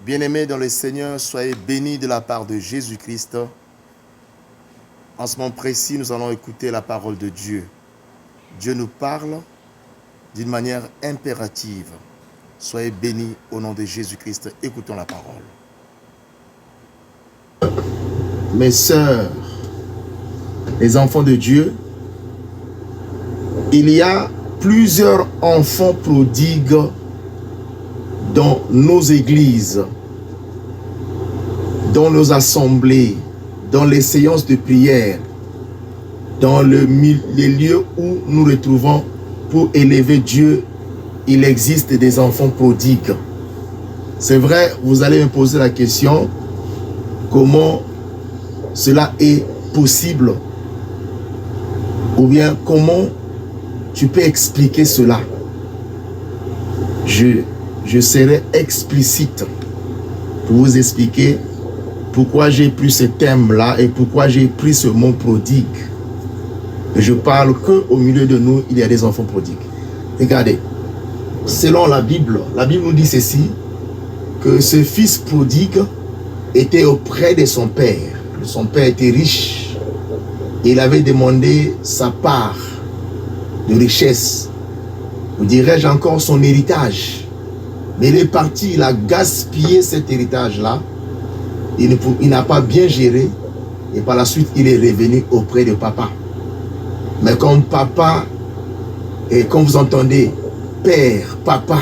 Bien-aimés dans le Seigneur, soyez bénis de la part de Jésus-Christ. En ce moment précis, nous allons écouter la parole de Dieu. Dieu nous parle d'une manière impérative. Soyez bénis au nom de Jésus-Christ. Écoutons la parole. Mes sœurs, les enfants de Dieu, il y a plusieurs enfants prodigues dans nos églises, dans nos assemblées, dans les séances de prière, dans les lieux où nous retrouvons pour élever Dieu. Il existe des enfants prodigues. C'est vrai, vous allez me poser la question, comment cela est possible? Ou bien comment tu peux expliquer cela? Je serai explicite pour vous expliquer pourquoi j'ai pris ce thème-là et pourquoi j'ai pris ce mot prodigue. Et je parle qu'au milieu de nous, il y a des enfants prodigues. Regardez, selon la Bible nous dit ceci, que ce fils prodigue était auprès de son père. Son père était riche. Et il avait demandé sa part de richesse. Ou dirais-je encore son héritage. Mais il est parti, il a gaspillé cet héritage-là. Il n'a pas bien géré. Et par la suite, il est revenu auprès de papa. Mais comme papa, et comme vous entendez, père, papa,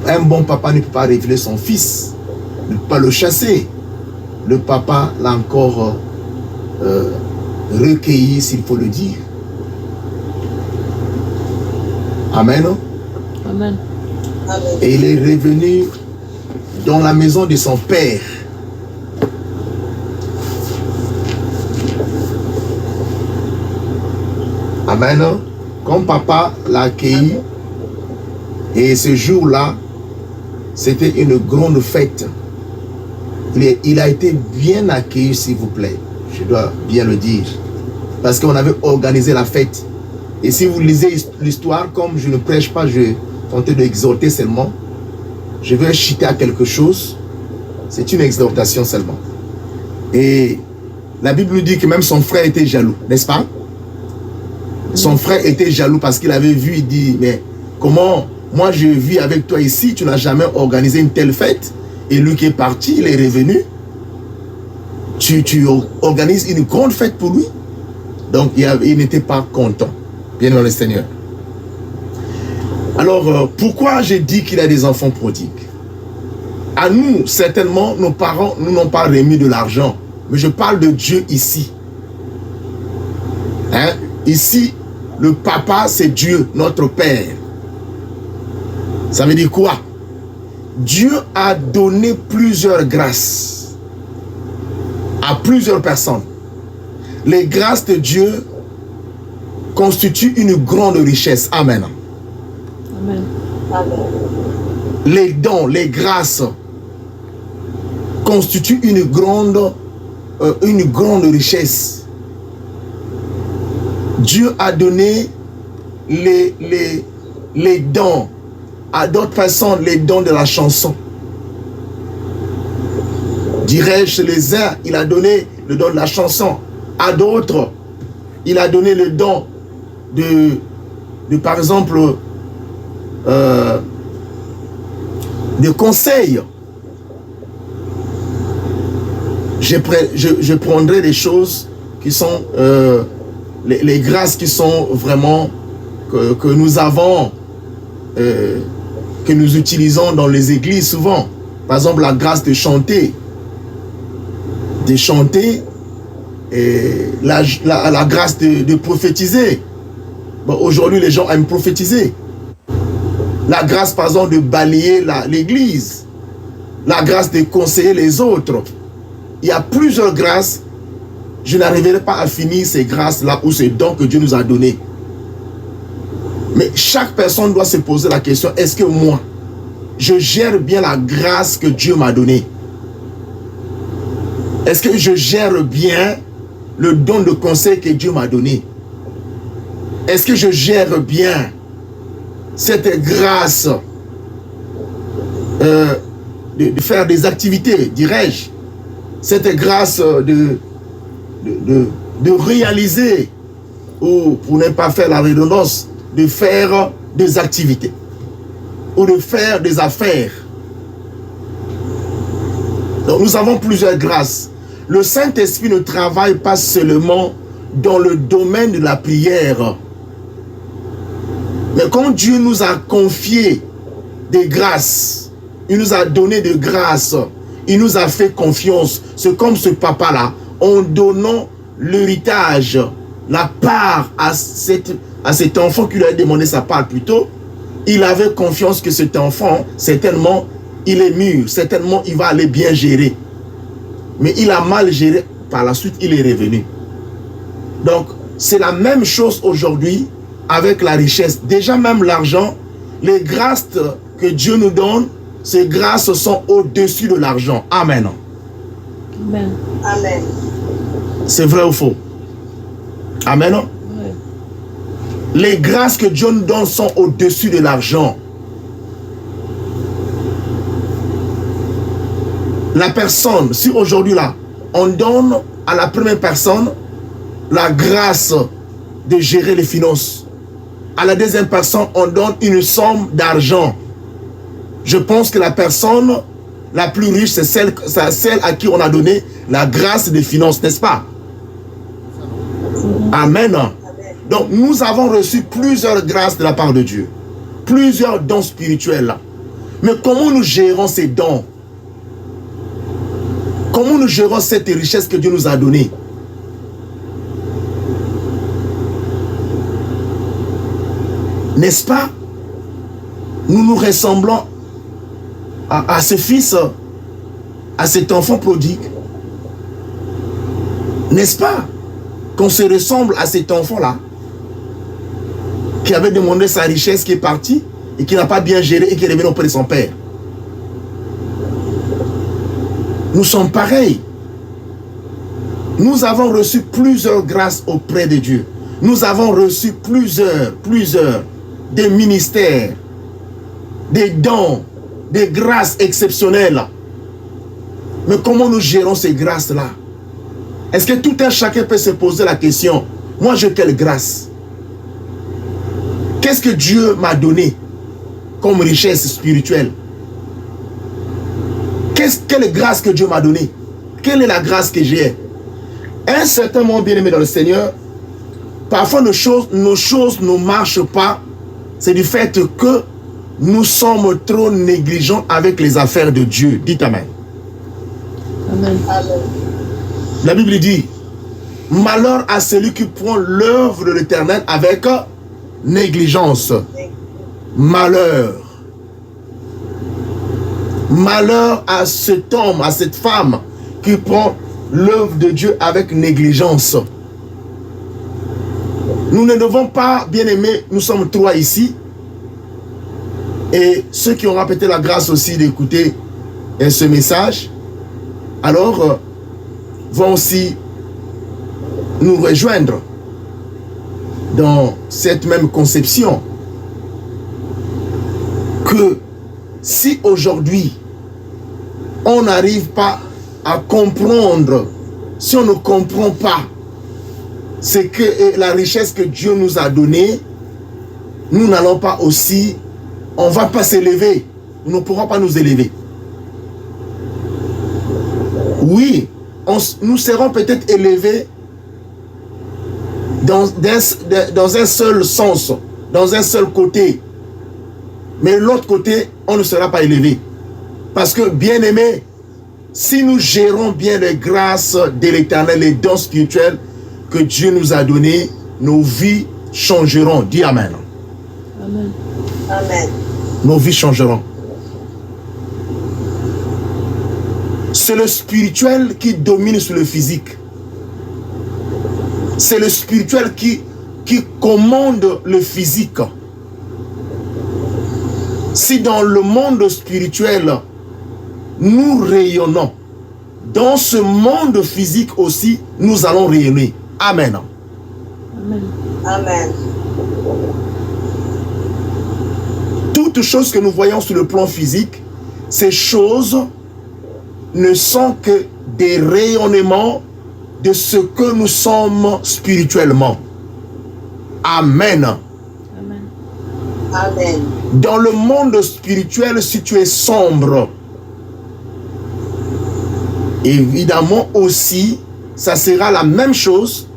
un bon papa ne peut pas révéler son fils, ne peut pas le chasser. Le papa l'a encore recueilli, s'il faut le dire. Amen. Amen. Et il est revenu dans la maison de son père. Amen. Comme papa l'a accueilli, et ce jour-là, c'était une grande fête. Il a été bien accueilli, s'il vous plaît. Je dois bien le dire. Parce qu'on avait organisé la fête. Et si vous lisez l'histoire, comme je ne prêche pas, je vais tenter d'exhorter seulement. Je vais chuter à quelque chose. C'est une exhortation seulement. Et la Bible nous dit que même son frère était jaloux, n'est-ce pas? Son frère était jaloux parce qu'il avait vu, il dit, mais comment, moi je vis avec toi ici, tu n'as jamais organisé une telle fête. Et lui qui est parti, il est revenu. Tu organises une grande fête pour lui. Donc il n'était pas content. Bien dans le Seigneur. Alors, pourquoi j'ai dit qu'il y a des enfants prodigues? À nous, certainement, nos parents nous n'ont pas remis de l'argent. Mais je parle de Dieu ici. Hein? Ici, le papa, c'est Dieu, notre Père. Ça veut dire quoi? Dieu a donné plusieurs grâces à plusieurs personnes. Les grâces de Dieu constituent une grande richesse. Amen. Amen. Les dons, les grâces constituent une grande richesse. Dieu a donné les dons à d'autres personnes, les dons de la chanson. Dirais-je, chez les uns, il a donné le don de la chanson. À d'autres, il a donné le don de par exemple, de conseils. Je prendrai des choses qui sont les grâces qui sont vraiment que nous avons, que nous utilisons dans les églises souvent. Par exemple, la grâce de chanter. De chanter, et la grâce de prophétiser. Bon, aujourd'hui, les gens aiment prophétiser. La grâce, par exemple, de balayer l'église. La grâce de conseiller les autres. Il y a plusieurs grâces. Je n'arriverai pas à finir ces grâces-là ou ces dons que Dieu nous a donnés. Mais chaque personne doit se poser la question, est-ce que moi, je gère bien la grâce que Dieu m'a donnée? Est-ce que je gère bien le don de conseil que Dieu m'a donné? Est-ce que je gère bien cette grâce faire des activités, dirais-je. Cette grâce de réaliser, ou pour ne pas faire la redondance, de faire des activités ou de faire des affaires. Donc nous avons plusieurs grâces. Le Saint-Esprit ne travaille pas seulement dans le domaine de la prière. Mais quand Dieu nous a confié des grâces, il nous a donné des grâces, il nous a fait confiance. C'est comme ce papa-là, en donnant l'héritage, la part à cet enfant qui lui a demandé sa part plus tôt. Il avait confiance que cet enfant, certainement, il est mûr, certainement, il va aller bien gérer. Mais il a mal géré, par la suite, il est revenu. Donc, c'est la même chose aujourd'hui avec la richesse. Déjà même l'argent, les grâces que Dieu nous donne, ces grâces sont au-dessus de l'argent. Amen. Amen. Amen. C'est vrai ou faux? Amen. Ouais. Les grâces que Dieu nous donne sont au-dessus de l'argent. La personne, si aujourd'hui là, on donne à la première personne la grâce de gérer les finances. À la deuxième personne, on donne une somme d'argent. Je pense que la personne la plus riche, c'est celle à qui on a donné la grâce des finances, n'est-ce pas? Amen. Donc, nous avons reçu plusieurs grâces de la part de Dieu. Plusieurs dons spirituels. Mais comment nous gérons ces dons? Comment nous gérons cette richesse que Dieu nous a donnée? N'est-ce pas? Nous nous ressemblons à ce fils, à cet enfant prodigue. N'est-ce pas? Qu'on se ressemble à cet enfant-là, qui avait demandé sa richesse, qui est parti, et qui n'a pas bien géré, et qui est revenu auprès de son père. Nous sommes pareils. Nous avons reçu plusieurs grâces auprès de Dieu. Nous avons reçu plusieurs, des ministères, des dons, des grâces exceptionnelles. Mais comment nous gérons ces grâces-là? Est-ce que tout un chacun peut se poser la question, moi j'ai quelle grâce? Qu'est-ce que Dieu m'a donné comme richesse spirituelle? Quelle grâce que Dieu m'a donnée? Quelle est la grâce que j'ai? Un certain moment, bien aimé dans le Seigneur, parfois nos choses ne marchent pas. C'est du fait que nous sommes trop négligents avec les affaires de Dieu. Dites Amen. Amen. Amen. La Bible dit, malheur à celui qui prend l'œuvre de l'Éternel avec négligence. Malheur. Malheur à cet homme, à cette femme qui prend l'œuvre de Dieu avec négligence. Nous ne devons pas, bien aimés, nous sommes trois ici. Et ceux qui auront peut-être la grâce aussi d'écouter ce message, alors vont aussi nous rejoindre dans cette même conception. Que si aujourd'hui on n'arrive pas à comprendre, si on ne comprend pas ce que la richesse que Dieu nous a donnée, nous n'allons pas aussi, on ne va pas s'élever, nous ne pourrons pas nous élever. Oui, nous serons peut-être élevés dans un seul sens, dans un seul côté. Mais l'autre côté, on ne sera pas élevé. Parce que, bien aimé, si nous gérons bien les grâces de l'Éternel, les dons spirituels que Dieu nous a donnés, nos vies changeront. Dis Amen. Amen. Amen. Nos vies changeront. C'est le spirituel qui domine sur le physique. C'est le spirituel qui commande le physique. Si dans le monde spirituel, nous rayonnons, dans ce monde physique aussi, nous allons rayonner. Amen. Amen. Amen. Toute chose que nous voyons sur le plan physique, ces choses ne sont que des rayonnements de ce que nous sommes spirituellement. Amen. Amen. Amen. Dans le monde spirituel, si tu es sombre, évidemment aussi, ça sera la même chose,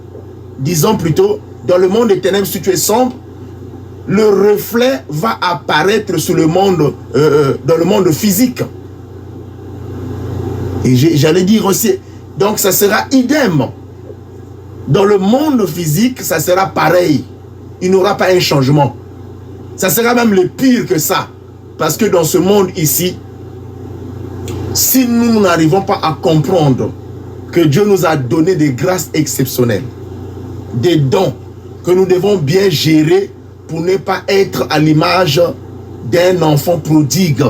disons plutôt, dans le monde des ténèbres, si tu es sombre, le reflet va apparaître sur le monde, dans le monde physique. Et j'allais dire aussi, donc ça sera idem. Dans le monde physique, ça sera pareil. Il n'y aura pas un changement. Ça sera même le pire que ça. Parce que dans ce monde ici, si nous n'arrivons pas à comprendre que Dieu nous a donné des grâces exceptionnelles, des dons que nous devons bien gérer pour ne pas être à l'image d'un enfant prodigue.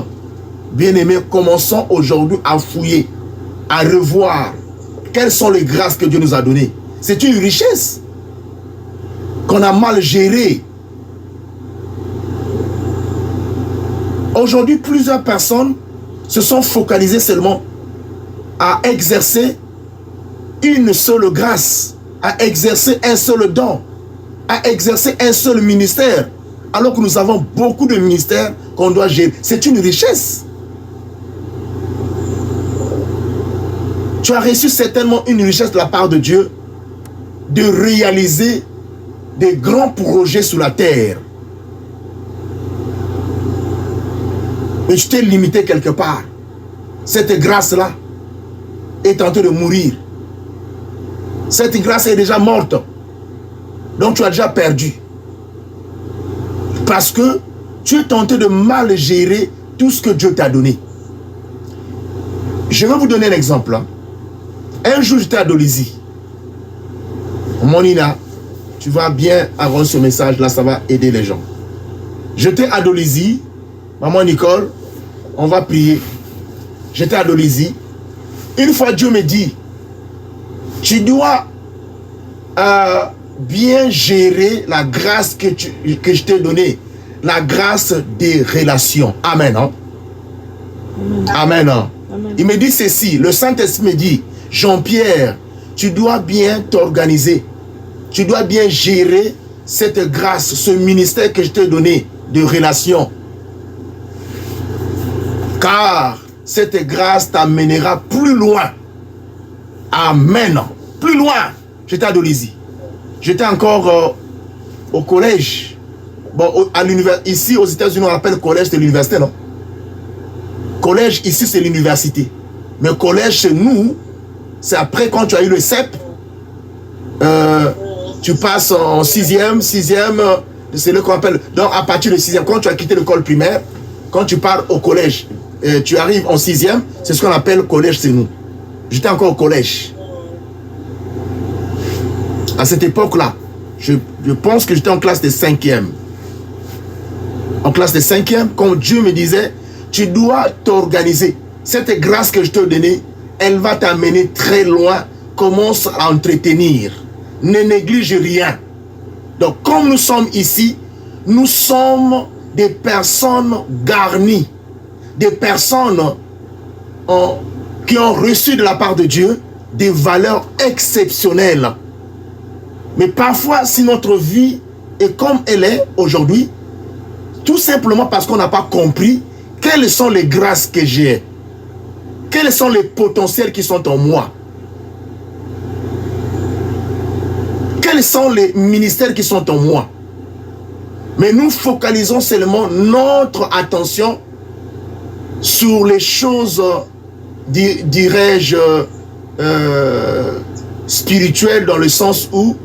Bien-aimés, commençons aujourd'hui à fouiller, à revoir quelles sont les grâces que Dieu nous a données. C'est une richesse qu'on a mal gérée. Aujourd'hui, plusieurs personnes se sont focalisées seulement à exercer une seule grâce, à exercer un seul don, à exercer un seul ministère, alors que nous avons beaucoup de ministères qu'on doit gérer. C'est une richesse. Tu as reçu certainement une richesse de la part de Dieu de réaliser des grands projets sur la terre. Mais tu t'es limité quelque part. Cette grâce-là est en train de mourir. Cette grâce est déjà morte. Donc tu as déjà perdu. Parce que tu es tenté de mal gérer tout ce que Dieu t'a donné. Je vais vous donner un exemple. Un jour, j'étais à Dolisie. Mon Nina, tu vas bien avoir ce message-là, ça va aider les gens. J'étais à Dolisie. Maman Nicole, on va prier. J'étais à Dolisie. Une fois, Dieu me dit, tu dois bien gérer la grâce que je t'ai donnée. La grâce des relations. Amen. Hein? Amen. Hein? Amen. Il me dit ceci. Le Saint-Esprit me dit, Jean-Pierre, tu dois bien t'organiser. Tu dois bien gérer cette grâce, ce ministère que je t'ai donné de relations. Car cette grâce t'amènera plus loin. Amen. Plus loin. J'étais à Dolisie. J'étais encore au collège. Bon, à l'université. Ici, aux États-Unis, on appelle collège, c'est l'université, non? Collège, ici, c'est l'université. Mais collège, chez nous, c'est après quand tu as eu le CEP. Tu passes en sixième, c'est le qu'on appelle. Donc, à partir de sixième, quand tu as quitté l'école primaire, quand tu pars au collège, tu arrives en sixième, c'est ce qu'on appelle collège, c'est nous. J'étais encore au collège. À cette époque-là, je pense que j'étais en classe de cinquième. En classe de cinquième, quand Dieu me disait, tu dois t'organiser. Cette grâce que je t'ai donnée, elle va t'amener très loin. Commence à entretenir. Ne néglige rien. Donc, comme nous sommes ici, nous sommes des personnes garnies. Des personnes qui ont reçu de la part de Dieu des valeurs exceptionnelles. Mais parfois, si notre vie est comme elle est aujourd'hui, tout simplement parce qu'on n'a pas compris quelles sont les grâces que j'ai. Quels sont les potentiels qui sont en moi. Quels sont les ministères qui sont en moi. Mais nous focalisons seulement notre attention sur les choses, dirais-je, spirituelles, dans le sens où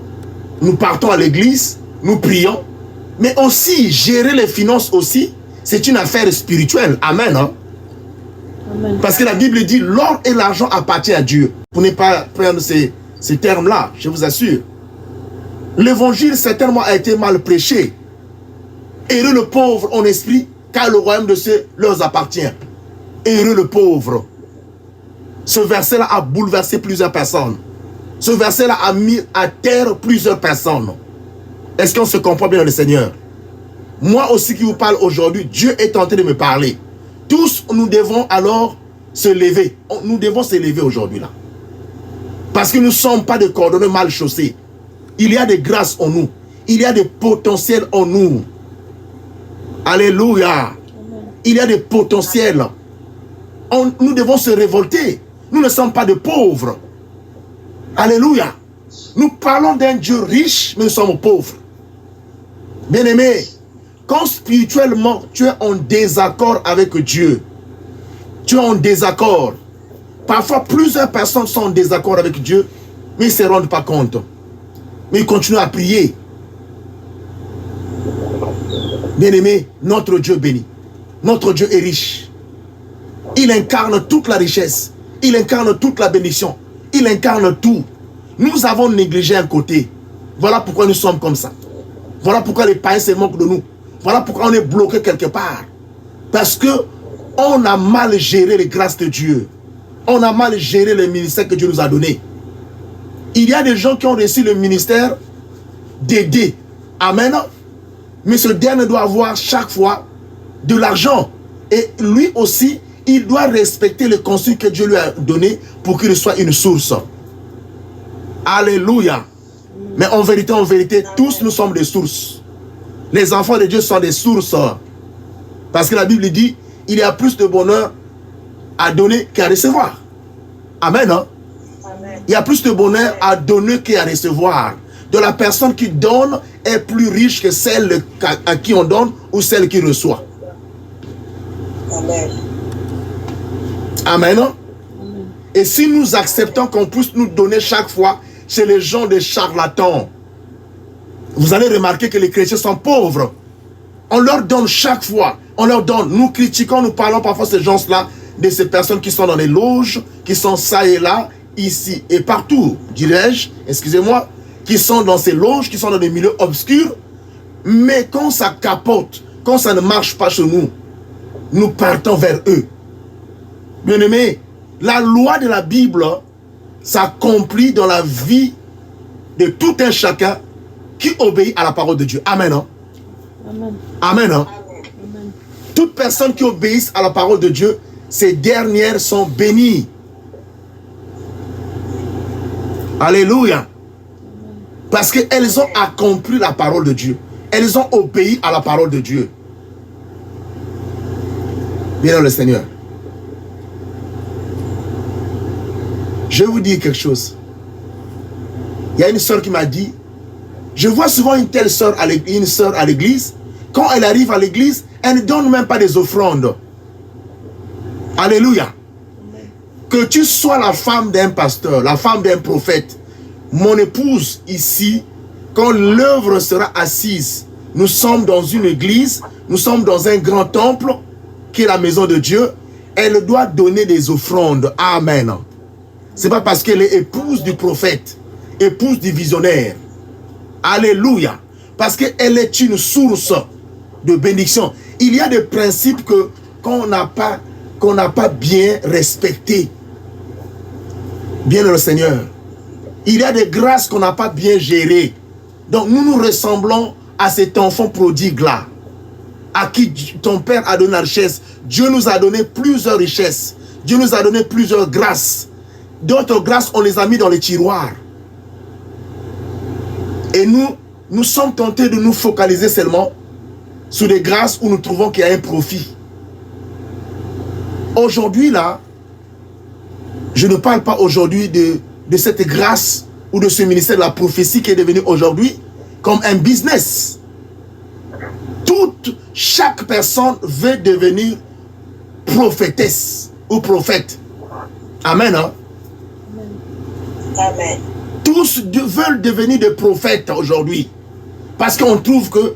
nous partons à l'église, nous prions, mais aussi gérer les finances aussi, c'est une affaire spirituelle. Amen. Hein? Amen. Parce que la Bible dit, l'or et l'argent appartiennent à Dieu. Pour ne pas prendre ces termes-là, je vous assure. L'évangile certainement a été mal prêché. Heureux le pauvre en esprit, car le royaume de Dieu leur appartient. Heureux le pauvre. Ce verset-là a bouleversé plusieurs personnes. Ce verset-là a mis à terre plusieurs personnes. Est-ce qu'on se comprend bien dans le Seigneur? Moi aussi qui vous parle aujourd'hui, Dieu est en train de me parler. Tous, nous devons alors se lever. Nous devons se lever aujourd'hui là. Parce que nous ne sommes pas des cordonniers mal chaussés. Il y a des grâces en nous. Il y a des potentiels en nous. Alléluia. Il y a des potentiels. Nous devons se révolter. Nous ne sommes pas des pauvres. Alléluia. Nous parlons d'un Dieu riche, mais nous sommes pauvres. Bien-aimé, quand spirituellement tu es en désaccord avec Dieu, tu es en désaccord. Parfois, plusieurs personnes sont en désaccord avec Dieu, mais ils ne se rendent pas compte. Mais ils continuent à prier. Bien-aimé, notre Dieu béni. Notre Dieu est riche. Il incarne toute la richesse. Il incarne toute la bénédiction. Il incarne tout. Nous avons négligé un côté. Voilà pourquoi nous sommes comme ça. Voilà pourquoi les païens se moquent de nous. Voilà pourquoi on est bloqué quelque part. Parce que on a mal géré les grâces de Dieu. On a mal géré le ministère que Dieu nous a donné. Il y a des gens qui ont reçu le ministère d'aider. Amen. Mais ce dernier doit avoir chaque fois de l'argent. Et lui aussi, il doit respecter le consigne que Dieu lui a donné pour qu'il soit une source. Alléluia. Mais en vérité, tous nous sommes des sources. Les enfants de Dieu sont des sources. Parce que la Bible dit, il y a plus de bonheur à donner qu'à recevoir. Amen. Hein? Amen. Il y a plus de bonheur à donner qu'à recevoir. De la personne qui donne est plus riche que celle à qui on donne ou celle qui reçoit. Amen. Amen. Hein? Amen. Et si nous acceptons qu'on puisse nous donner chaque fois chez les gens des charlatans, vous allez remarquer que les chrétiens sont pauvres. On leur donne chaque fois. On leur donne. Nous critiquons, nous parlons parfois de ces gens-là, de ces personnes qui sont dans les loges, qui sont ça et là, ici et partout, dirais-je, excusez-moi, qui sont dans ces loges, qui sont dans des milieux obscurs. Mais quand ça capote, quand ça ne marche pas chez nous, nous partons vers eux. Bien-aimés, la loi de la Bible s'accomplit dans la vie de tout un chacun qui obéit à la parole de Dieu. Amen. Hein? Amen. Amen. Hein? Amen. Toute personne qui obéisse à la parole de Dieu, ces dernières sont bénies. Alléluia. Parce qu'elles ont accompli la parole de Dieu. Elles ont obéi à la parole de Dieu. Bien dans le Seigneur. Je vais vous dire quelque chose. Il y a une sœur qui m'a dit, je vois souvent une telle sœur à l'église, quand elle arrive à l'église, elle ne donne même pas des offrandes. Alléluia. Que tu sois la femme d'un pasteur, la femme d'un prophète, mon épouse ici, quand l'œuvre sera assise, nous sommes dans une église, nous sommes dans un grand temple, qui est la maison de Dieu, elle doit donner des offrandes. Amen. Ce n'est pas parce qu'elle est épouse du prophète, épouse du visionnaire. Alléluia. Parce qu'elle est une source de bénédiction. Il y a des principes qu'on n'a pas bien respectés. Bien le Seigneur. Il y a des grâces qu'on n'a pas bien gérées. Donc nous nous ressemblons à cet enfant prodigue-là, à qui ton Père a donné la richesse. Dieu nous a donné plusieurs richesses. Dieu nous a donné plusieurs grâces. D'autres grâces, on les a mis dans les tiroirs. Et nous sommes tentés de nous focaliser seulement sur des grâces où nous trouvons qu'il y a un profit. Aujourd'hui, là, je ne parle pas aujourd'hui de cette grâce ou de ce ministère de la prophétie qui est devenu aujourd'hui comme un business. Chaque personne veut devenir prophétesse ou prophète. Amen. Hein? Amen. Tous veulent devenir des prophètes aujourd'hui. Parce qu'on trouve que,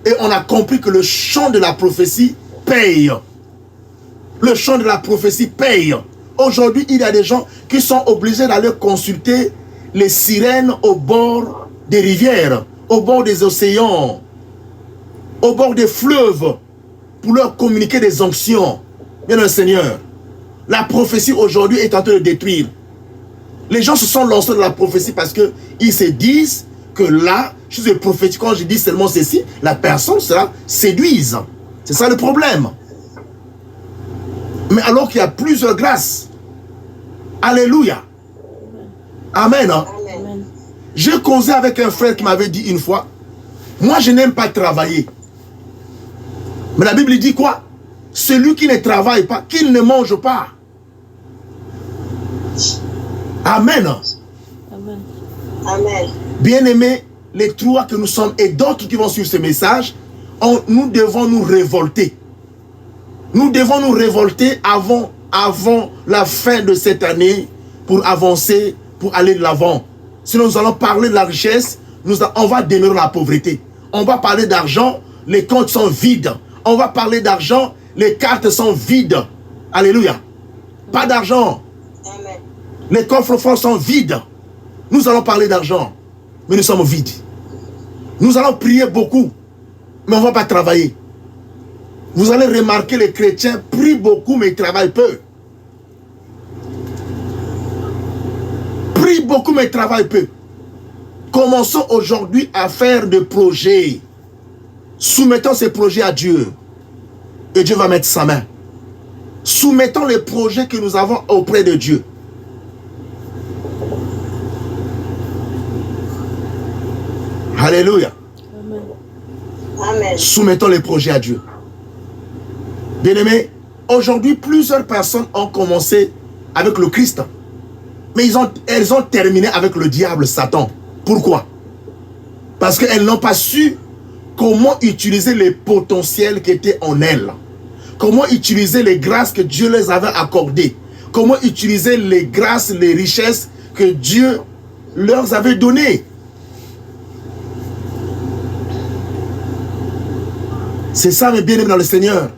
et on a compris que le champ de la prophétie paye. Le champ de la prophétie paye. Aujourd'hui, il y a des gens qui sont obligés d'aller consulter les sirènes au bord des rivières, au bord des océans, au bord des fleuves, pour leur communiquer des onctions. Bien le Seigneur, la prophétie aujourd'hui est en train de détruire. Les gens se sont lancés dans la prophétie parce qu'ils se disent que là, je suis prophétique, quand je dis seulement ceci, la personne sera séduise. C'est ça le problème. Mais alors qu'il y a plusieurs grâces. Alléluia. Amen. Hein? Amen. J'ai causé avec un frère qui m'avait dit une fois, moi je n'aime pas travailler. Mais la Bible dit quoi? Celui qui ne travaille pas, qu'il ne mange pas. Amen. Amen. Amen. Bien-aimés, les trois que nous sommes et d'autres qui vont suivre ce message, nous devons nous révolter. Nous devons nous révolter avant la fin de cette année pour avancer, pour aller de l'avant. Sinon nous allons parler de la richesse, on va demeurer la pauvreté. On va parler d'argent, les comptes sont vides. On va parler d'argent, les cartes sont vides. Alléluia. Pas d'argent. Amen. Les coffres forts sont vides. Nous allons parler d'argent, mais nous sommes vides. Nous allons prier beaucoup, mais on ne va pas travailler. Vous allez remarquer, les chrétiens prient beaucoup, mais ils travaillent peu. Prient beaucoup, mais ils travaillent peu. Commençons aujourd'hui à faire des projets. Soumettons ces projets à Dieu. Et Dieu va mettre sa main. Soumettons les projets que nous avons auprès de Dieu. Alléluia. Amen. Amen. Soumettons les projets à Dieu. Bien-aimés, aujourd'hui, plusieurs personnes ont commencé avec le Christ. Mais elles ont terminé avec le diable, Satan. Pourquoi? Parce qu'elles n'ont pas su comment utiliser les potentiels qui étaient en elles. Comment utiliser les grâces que Dieu les avait accordées. Comment utiliser les grâces, les richesses que Dieu leur avait données. C'est ça, mes bien-aimés dans le Seigneur.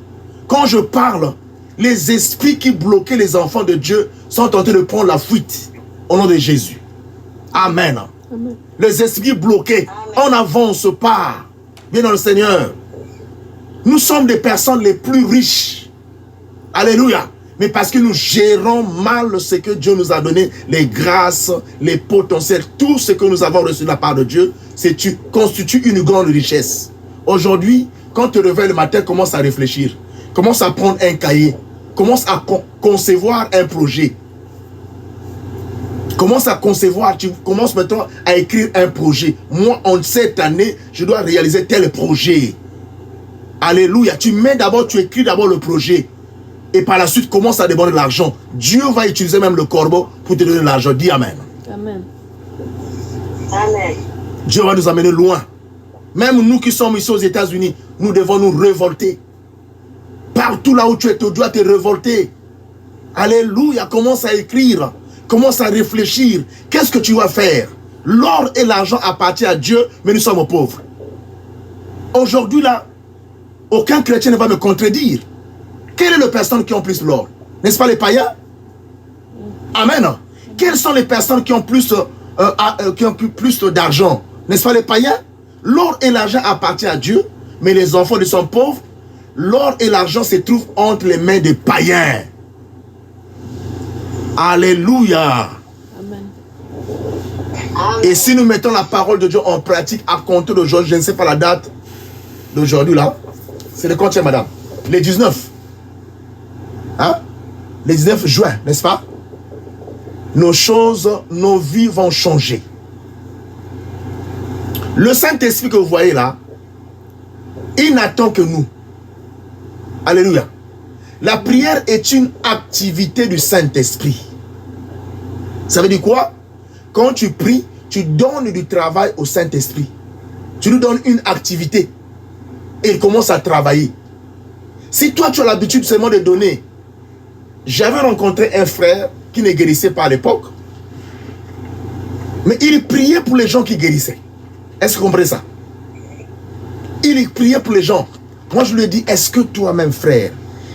Quand je parle, les esprits qui bloquaient les enfants de Dieu sont en train de prendre la fuite au nom de Jésus. Amen. Amen. Les esprits bloqués, on n'avance pas. Bien dans le Seigneur. Nous sommes des personnes les plus riches. Alléluia. Mais parce que nous gérons mal ce que Dieu nous a donné, les grâces, les potentiels, tout ce que nous avons reçu de la part de Dieu, constitue une grande richesse. Aujourd'hui, quand tu te réveilles le matin, commence à réfléchir. Commence à prendre un cahier. Commence à concevoir un projet. Commence à concevoir, tu commences maintenant à écrire un projet. Moi, en cette année, je dois réaliser tel projet. Alléluia. Tu écris d'abord le projet. Et par la suite, commence à demander l'argent. Dieu va utiliser même le corbeau pour te donner l'argent. Dis Amen. Amen. Amen. Dieu va nous amener loin. Même nous qui sommes ici aux États-Unis, nous devons nous révolter. Partout là où tu es, tu dois te révolter. Alléluia. Commence à écrire. Commence à réfléchir. Qu'est-ce que tu vas faire? L'or et l'argent appartiennent à Dieu, mais nous sommes pauvres. Aujourd'hui là, aucun chrétien ne va me contredire. Quelles sont les personnes qui ont plus l'or? N'est-ce pas les païens? Amen. Quelles sont les personnes qui ont plus, d'argent? N'est-ce pas les païens? L'or et l'argent appartiennent à Dieu, mais les enfants de son pauvre, l'or et l'argent se trouvent entre les mains des païens. Alléluia. Amen. Et si nous mettons la parole de Dieu en pratique à compter d'aujourd'hui, je ne sais pas la date d'aujourd'hui là, c'est le combien, madame? Les 19. Hein? Les 19 juin, n'est-ce pas? Nos vies vont changer. Le Saint-Esprit que vous voyez là, il n'attend que nous. Alléluia. La prière est une activité du Saint-Esprit. Ça veut dire quoi? Quand tu pries, tu donnes du travail au Saint-Esprit. Tu lui donnes une activité. Et il commence à travailler. Si toi tu as l'habitude seulement de donner. J'avais rencontré un frère qui ne guérissait pas à l'époque. Mais il priait pour les gens qui guérissaient. Est-ce que vous comprenez ça? Il priait pour les gens. Moi je lui ai dit, est-ce que toi-même frère,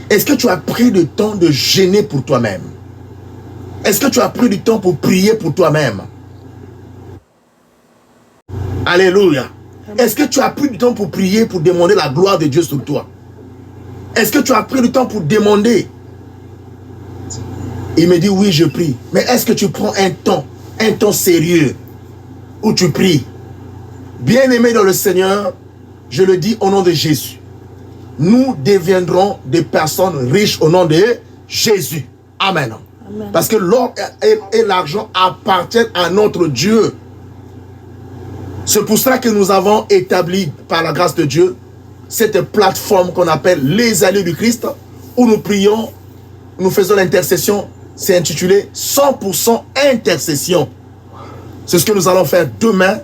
est-ce que tu as pris du temps de jeûner pour toi-même? Est-ce que tu as pris du temps pour prier pour toi-même? Alléluia. Est-ce que tu as pris du temps pour prier, pour demander la gloire de Dieu sur toi? Est-ce que tu as pris du temps pour demander? Il me dit, oui, je prie. Mais est-ce que tu prends un temps sérieux où tu pries? Bien-aimés dans le Seigneur, je le dis au nom de Jésus. Nous deviendrons des personnes riches au nom de Jésus. Amen. Amen. Parce que l'or et l'argent appartiennent à notre Dieu. C'est pour cela que nous avons établi, par la grâce de Dieu, cette plateforme qu'on appelle les alliés du Christ, où nous prions, nous faisons l'intercession. C'est intitulé 100% intercession. C'est ce que nous allons faire demain.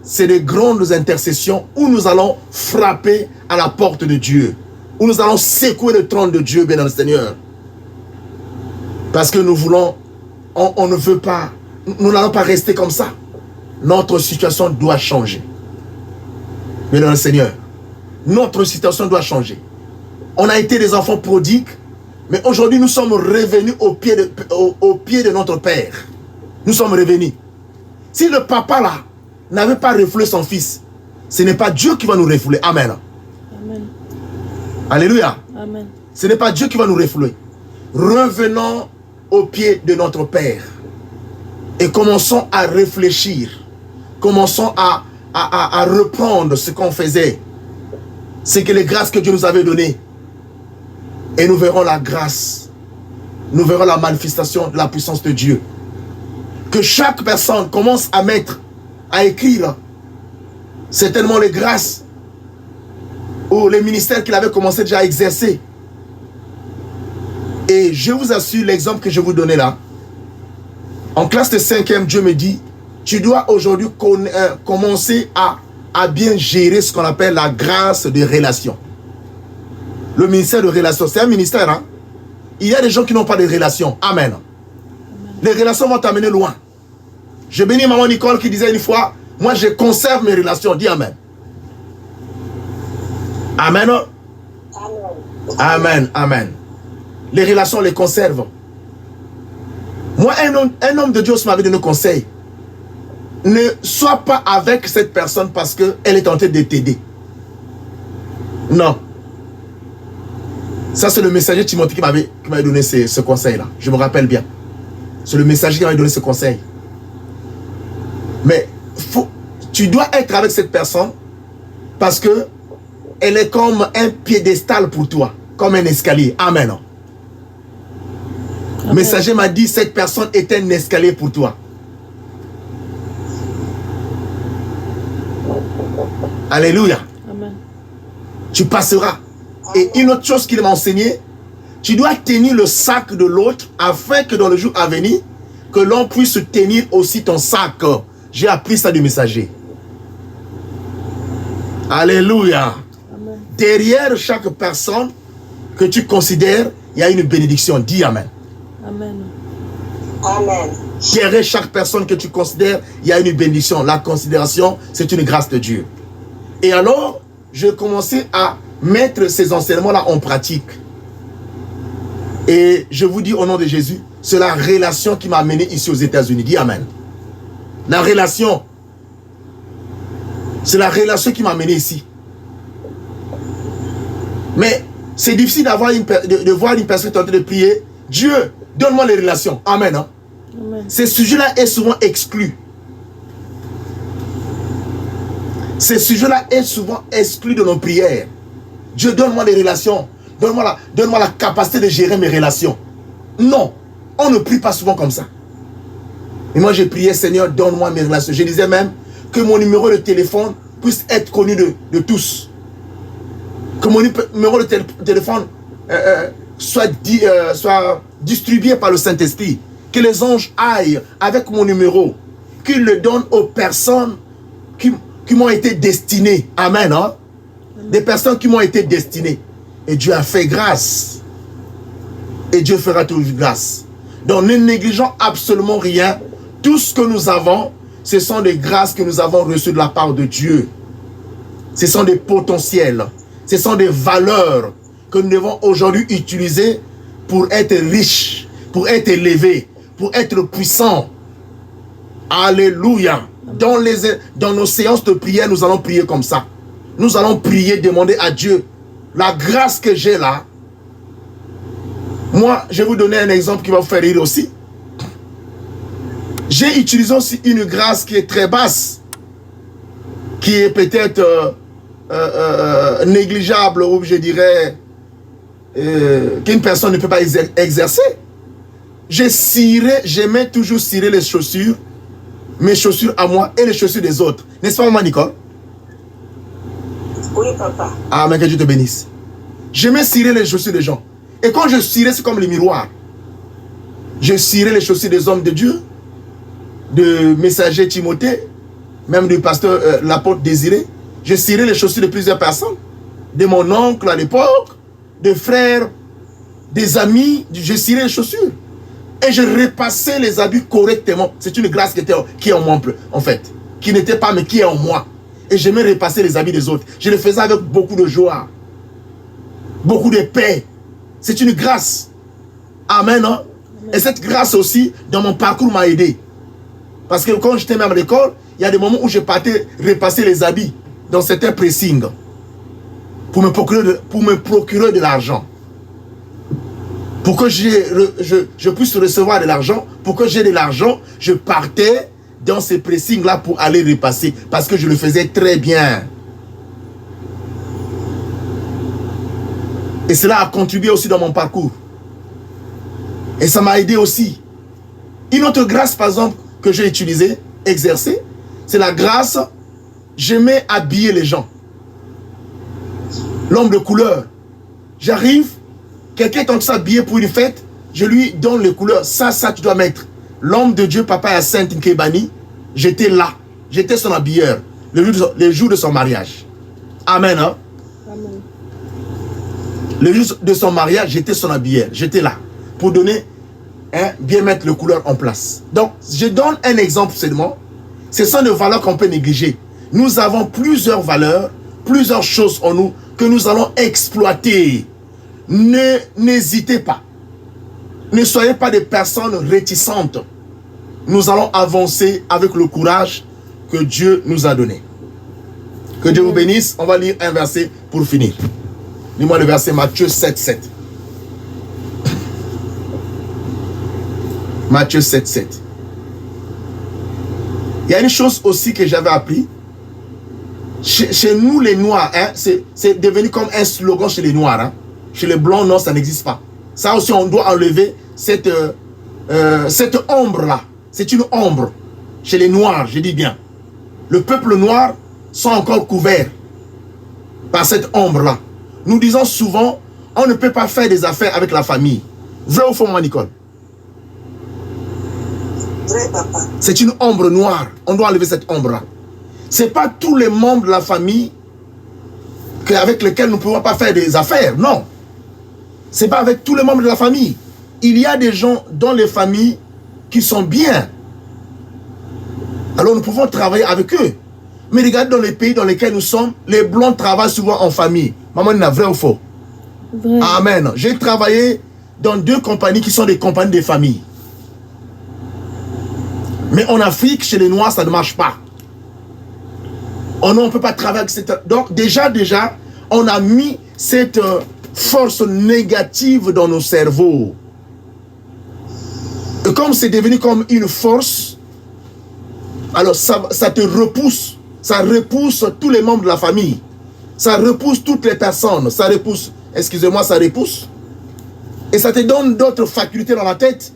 C'est des grandes intercessions où nous allons frapper à la porte de Dieu, où nous allons secouer le trône de Dieu, bien dans le Seigneur. Parce que nous voulons, on ne veut pas, nous n'allons pas rester comme ça. Notre situation doit changer. Bien dans le Seigneur, notre situation doit changer. On a été des enfants prodigues, mais aujourd'hui nous sommes revenus au pied de notre Père. Nous sommes revenus. Si le papa là n'avait pas refouler son fils, ce n'est pas Dieu qui va nous refouler. Amen. Amen. Alléluia. Amen. Ce n'est pas Dieu qui va nous refouler. Revenons au pied de notre Père et commençons à réfléchir. Commençons à reprendre ce qu'on faisait. C'est que les grâces que Dieu nous avait données. Et nous verrons la grâce. Nous verrons la manifestation de la puissance de Dieu. Que chaque personne commence à mettre, à écrire certainement les grâces ou les ministères qu'il avait commencé déjà à exercer. Et je vous assure, l'exemple que je vous donnais là, en classe de 5e, Dieu me dit, tu dois aujourd'hui commencer à bien gérer ce qu'on appelle la grâce de relation. Le ministère de relation, c'est un ministère. Hein? Il y a des gens qui n'ont pas de relation. Amen. Les relations vont t'amener loin. Je bénis maman Nicole qui disait une fois, moi je conserve mes relations. Dis Amen. Amen. Amen. Amen. Les relations, on les conserve. Moi, un homme de Dieu m'avait donné un conseil. Ne sois pas avec cette personne parce qu'elle est tentée de t'aider. Non. Ça, c'est le messager Timothée qui m'avait donné ce conseil-là. Je me rappelle bien. C'est le messager qui m'avait donné ce conseil. Mais tu dois être avec cette personne parce que elle est comme un piédestal pour toi, comme un escalier. Amen. Le messager m'a dit, cette personne est un escalier pour toi. Alléluia. Amen. Tu passeras. Et une autre chose qu'il m'a enseigné, tu dois tenir le sac de l'autre afin que dans le jour à venir, que l'on puisse tenir aussi ton sac. J'ai appris ça du messager. Alléluia. Amen. Derrière chaque personne que tu considères, il y a une bénédiction. Dis Amen. Amen. Amen. Derrière chaque personne que tu considères, il y a une bénédiction. La considération, c'est une grâce de Dieu. Et alors, je commençais à mettre ces enseignements-là en pratique. Et je vous dis au nom de Jésus, c'est la relation qui m'a amené ici aux États-Unis. Dis Amen. La relation. C'est la relation qui m'a amené ici. Mais c'est difficile de voir une personne tenter de prier. Dieu, donne-moi les relations. Amen. Hein? Amen. Ce sujet-là est souvent exclu. Ce sujet-là est souvent exclu de nos prières. Dieu, donne-moi des relations. Donne-moi la capacité de gérer mes relations. Non, on ne prie pas souvent comme ça. Et moi, j'ai prié, Seigneur, donne-moi mes relations. Je disais même que mon numéro de téléphone puisse être connu de tous. Que mon numéro de téléphone soit distribué par le Saint-Esprit. Que les anges aillent avec mon numéro. Qu'ils le donnent aux personnes qui m'ont été destinées. Amen. Hein? Des personnes qui m'ont été destinées. Et Dieu a fait grâce. Et Dieu fera toujours grâce. Donc ne négligeons absolument rien. Tout ce que nous avons, ce sont des grâces que nous avons reçues de la part de Dieu. Ce sont des potentiels. Ce sont des valeurs que nous devons aujourd'hui utiliser pour être riches, pour être élevés, pour être puissants. Alléluia. Dans nos séances de prière, nous allons prier comme ça. Nous allons prier, demander à Dieu la grâce que j'ai là. Moi, je vais vous donner un exemple qui va vous faire rire aussi. J'ai utilisé aussi une grâce qui est très basse, qui est peut-être négligeable, ou je dirais qu'une personne ne peut pas exercer. J'aimais toujours cirer les chaussures, mes chaussures à moi et les chaussures des autres. N'est-ce pas, maman Nicole? Oui, papa. Amen, que Dieu te bénisse. J'aimais cirer les chaussures des gens. Et quand je cirais, c'est comme les miroirs. Je cirais les chaussures des hommes de Dieu, de messager Timothée, même du pasteur, l'apôtre Désiré. Je cirais les chaussures de plusieurs personnes, de mon oncle à l'époque, de frères, des amis. Je cirais les chaussures. Et je repassais les habits correctement. C'est une grâce qui est en moi, en fait. Qui n'était pas, mais qui est en moi. Et j'aimais repasser les habits des autres. Je le faisais avec beaucoup de joie. Beaucoup de paix. C'est une grâce. Amen, hein? Amen. Et cette grâce aussi, dans mon parcours, m'a aidé. Parce que quand j'étais même à l'école, il y a des moments où je partais repasser les habits dans certains pressings pour me procurer de l'argent. Pour que je puisse recevoir de l'argent, pour que j'ai de l'argent, je partais dans ces pressings-là pour aller repasser. Parce que je le faisais très bien. Et cela a contribué aussi dans mon parcours. Et ça m'a aidé aussi. Une autre grâce, par exemple, que j'ai utilisée, exercée, c'est la grâce, j'aimais habiller les gens. L'homme de couleur. J'arrive, quelqu'un est en train de s'habiller pour une fête, je lui donne les couleurs. Ça tu dois mettre. L'homme de Dieu, papa à Sainte Nkebani, j'étais là. J'étais son habilleur. Le jour de son mariage. Amen, hein? Amen. Le jour de son mariage, j'étais son habilleur. J'étais là. Pour donner, bien mettre les couleurs en place. Donc, je donne un exemple seulement. Ce sont des valeurs qu'on peut négliger. Nous avons plusieurs valeurs, plusieurs choses en nous que nous allons exploiter. N'hésitez pas. Ne soyez pas des personnes réticentes. Nous allons avancer avec le courage que Dieu nous a donné. Que Dieu vous bénisse. On va lire un verset pour finir. Lis-moi le verset Matthieu 7, 7. Matthieu 7, 7. Il y a une chose aussi que j'avais appris. Chez nous, les Noirs, hein, c'est devenu comme un slogan chez les Noirs. Hein. Chez les Blancs, non, ça n'existe pas. Ça aussi, on doit enlever cette ombre-là. C'est une ombre. Chez les Noirs, je dis bien. Le peuple noir sont encore couverts par cette ombre-là. Nous disons souvent, on ne peut pas faire des affaires avec la famille. Vrai ou faux, moi, Nicole? Vrai, papa. C'est une ombre noire. On doit enlever cette ombre-là. Ce n'est pas tous les membres de la famille avec lesquels nous ne pouvons pas faire des affaires. Non. Ce n'est pas avec tous les membres de la famille. Il y a des gens dans les familles qui sont bien. Alors nous pouvons travailler avec eux. Mais regardez dans les pays dans lesquels nous sommes, les Blancs travaillent souvent en famille. Maman, il y a vrai ou faux? Vrai. Amen. J'ai travaillé dans 2 compagnies qui sont des compagnies de famille. Mais en Afrique, chez les Noirs, ça ne marche pas. On ne peut pas travailler avec cette... Donc déjà, on a mis cette force négative dans nos cerveaux. Et comme c'est devenu comme une force, alors ça te repousse. Ça repousse tous les membres de la famille. Ça repousse toutes les personnes. Ça repousse, excusez-moi, ça repousse. Et ça te donne d'autres facultés dans la tête.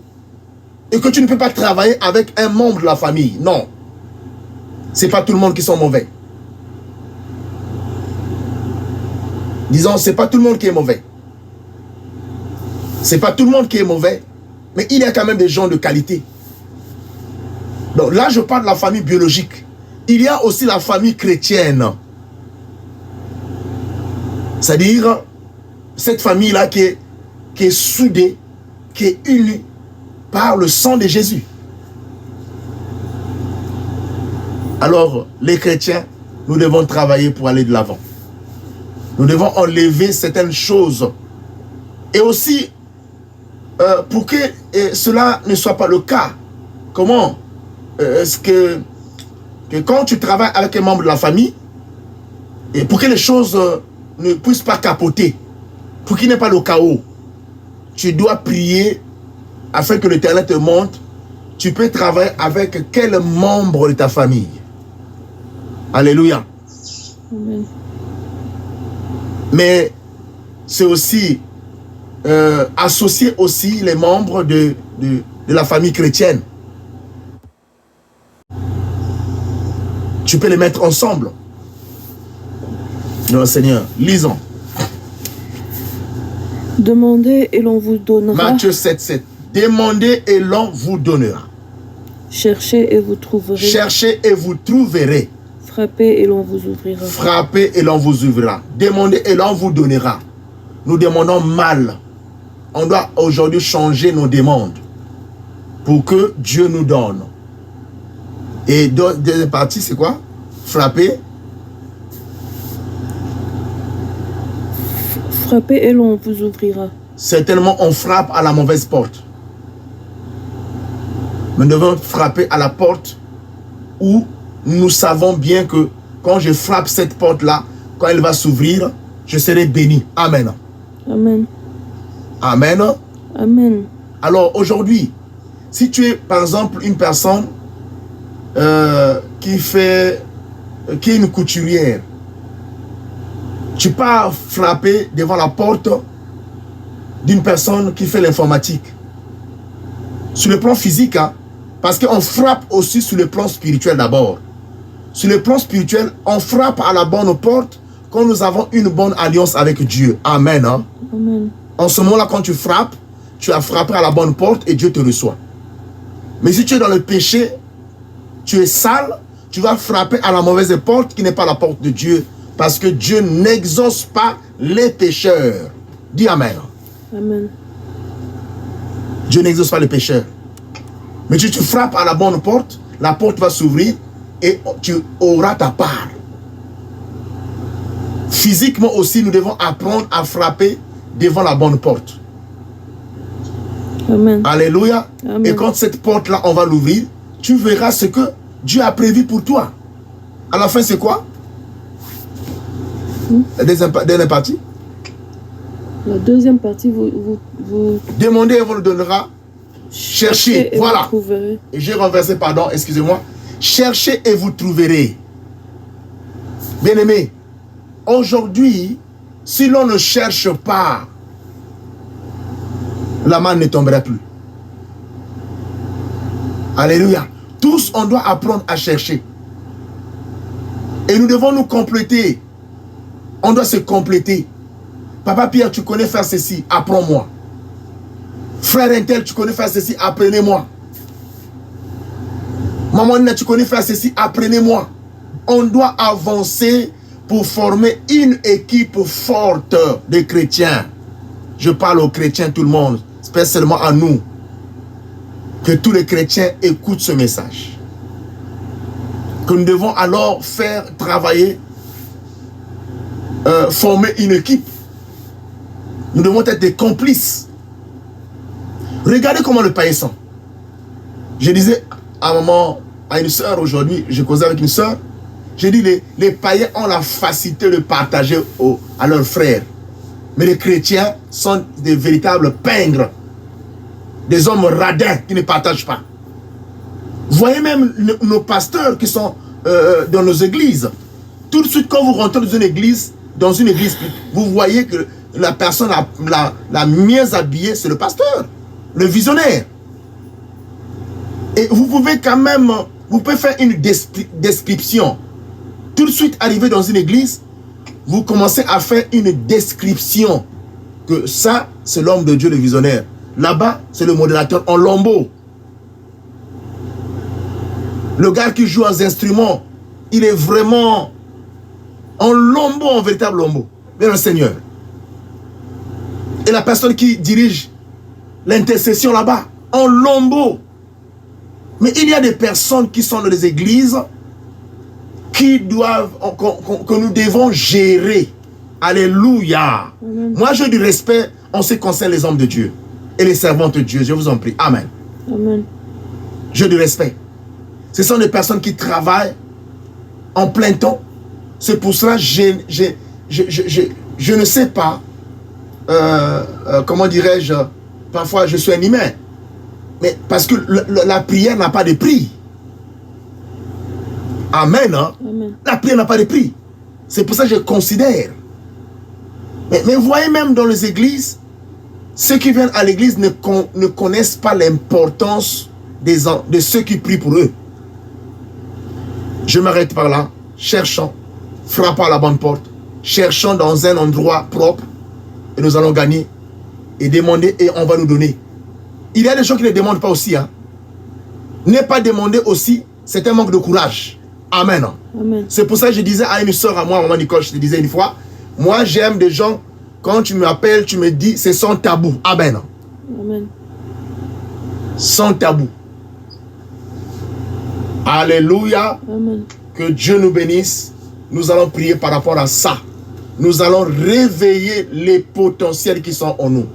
Et que tu ne peux pas travailler avec un membre de la famille. Non. Ce n'est pas tout le monde qui sont mauvais. Disons, ce n'est pas tout le monde qui est mauvais. Ce n'est pas tout le monde qui est mauvais. Mais il y a quand même des gens de qualité. Donc là, je parle de la famille biologique. Il y a aussi la famille chrétienne. C'est-à-dire, cette famille-là qui est soudée, qui est unie par le sang de Jésus. Alors, les chrétiens, nous devons travailler pour aller de l'avant. Nous devons enlever certaines choses. Et aussi, pour que cela ne soit pas le cas, comment est-ce que quand tu travailles avec un membre de la famille, et pour que les choses ne puissent pas capoter, pour qu'il n'y ait pas le chaos, tu dois prier afin que l'Éternel te montre, tu peux travailler avec quel membre de ta famille. Alléluia. Amen. Mais c'est aussi associer aussi les membres de la famille chrétienne. Tu peux les mettre ensemble. Non, Seigneur, lisons. Demandez et l'on vous donnera. Matthieu 7, 7. Demandez et l'on vous donnera. Cherchez et vous trouverez. Cherchez et vous trouverez. Frappez et l'on vous ouvrira. Frappez et l'on vous ouvrira. Demandez et l'on vous donnera. Nous demandons mal. On doit aujourd'hui changer nos demandes pour que Dieu nous donne. Et deuxième partie, c'est quoi? Frapper. Frappez et l'on vous ouvrira. Certainement, on frappe à la mauvaise porte. Nous devons frapper à la porte où nous savons bien que quand je frappe cette porte-là, quand elle va s'ouvrir, je serai béni. Amen. Amen. Amen. Amen. Alors aujourd'hui, si tu es par exemple une personne qui est une couturière, tu peux frapper devant la porte d'une personne qui fait l'informatique. Sur le plan physique, hein, parce qu'on frappe aussi sur le plan spirituel d'abord. Sur le plan spirituel, on frappe à la bonne porte quand nous avons une bonne alliance avec Dieu. Amen. Hein. Amen. En ce moment-là, quand tu frappes, tu as frappé à la bonne porte et Dieu te reçoit. Mais si tu es dans le péché, tu es sale, tu vas frapper à la mauvaise porte qui n'est pas la porte de Dieu. Parce que Dieu n'exauce pas les pécheurs. Dis Amen. Amen. Dieu n'exauce pas les pécheurs. Mais si tu frappes à la bonne porte, la porte va s'ouvrir et tu auras ta part. Physiquement aussi, nous devons apprendre à frapper devant la bonne porte. Amen. Alléluia. Amen. Et quand cette porte-là, on va l'ouvrir, tu verras ce que Dieu a prévu pour toi. À la fin, c'est quoi? La deuxième partie. La deuxième partie, vous Demandez et vous le donnera. Cherchez, et voilà. vous trouverez. Et j'ai renversé, pardon, excusez-moi. Cherchez et vous trouverez. Bien-aimés, aujourd'hui, si l'on ne cherche pas, la manne ne tombera plus. Alléluia. Tous, on doit apprendre à chercher. Et nous devons nous compléter. On doit se compléter. Papa Pierre, tu connais faire ceci, apprends-moi. Frère Intel, tu connais faire ceci, apprenez-moi. Maman Nina, tu connais faire ceci, apprenez-moi. On doit avancer pour former une équipe forte de chrétiens. Je parle aux chrétiens, tout le monde, spécialement à nous. Que tous les chrétiens écoutent ce message. Que nous devons alors faire travailler, former une équipe. Nous devons être des complices. Regardez comment le païen sent. Je disais à un moment, à une soeur aujourd'hui, je causais avec une soeur, j'ai dit les païens ont la facilité de partager à leurs frères. Mais les chrétiens sont des véritables pingres. Des hommes radins qui ne partagent pas. Voyez même nos pasteurs qui sont dans nos églises. Tout de suite, quand vous rentrez dans une église, vous voyez que la personne la mieux habillée, c'est le pasteur, le visionnaire. Et vous pouvez quand même, vous pouvez faire une description. Tout de suite, arrivé dans une église, vous commencez à faire une description. Que ça, c'est l'homme de Dieu, le visionnaire. Là-bas, c'est le modérateur en lambeau. Le gars qui joue aux instruments, il est vraiment en lambeau, en véritable lambeau. Bien le Seigneur. Et la personne qui dirige l'intercession là-bas, en lambeau. Mais il y a des personnes qui sont dans les églises qui doivent, que nous devons gérer. Alléluia. Amen. Moi, j'ai du respect en ce qui concerne les hommes de Dieu et les servantes de Dieu. Je vous en prie. Amen. Amen. J'ai du respect. Ce sont des personnes qui travaillent en plein temps. C'est pour cela que je ne sais pas, comment dirais-je, parfois je suis un humain. Mais parce que la prière n'a pas de prix. Amen. Hein? Amen. La prière n'a pas de prix. C'est pour ça que je considère. Mais voyez même dans les églises, Ceux qui viennent à l'église ne connaissent pas l'importance de ceux qui prient pour eux. Je m'arrête par là. Cherchons, frappons à la bonne porte. Cherchons dans un endroit propre. Et nous allons gagner. Et demander et on va nous donner. Il y a des gens qui ne demandent pas aussi. Hein. Ne pas demander aussi, c'est un manque de courage. Amen. Amen. C'est pour ça que je disais à une soeur à moi, maman Nicole, je te disais une fois, moi j'aime des gens, quand tu m'appelles, tu me dis, c'est sans tabou. Amen. Amen. Sans tabou. Alléluia. Amen. Que Dieu nous bénisse. Nous allons prier par rapport à ça. Nous allons réveiller les potentiels qui sont en nous.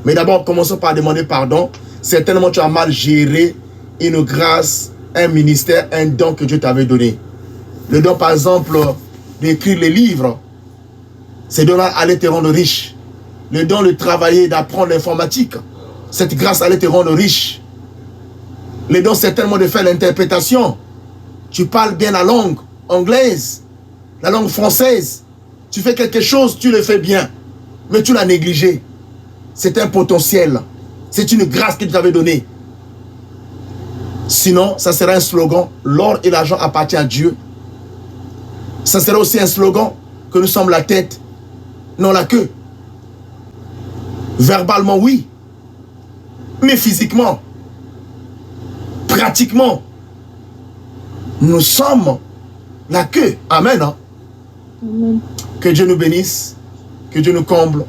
Mais d'abord, commençons par demander pardon. Certainement, tu as mal géré une grâce, un ministère, un don que Dieu t'avait donné. Le don, par exemple, d'écrire les livres. Ces dons-là allaient te rendre riche. Le don de travailler, d'apprendre l'informatique. Cette grâce allait te rendre riche. Le don, certainement, de faire l'interprétation. Tu parles bien la langue anglaise, la langue française. Tu fais quelque chose, tu le fais bien. Mais tu l'as négligé. C'est un potentiel. C'est une grâce que tu t'avais donnée. Sinon, ça sera un slogan. L'or et l'argent appartiennent à Dieu. Ça sera aussi un slogan que nous sommes la tête, non la queue. Verbalement, oui. Mais physiquement, pratiquement, nous sommes la queue. Amen. Hein? Amen. Que Dieu nous bénisse. Que Dieu nous comble.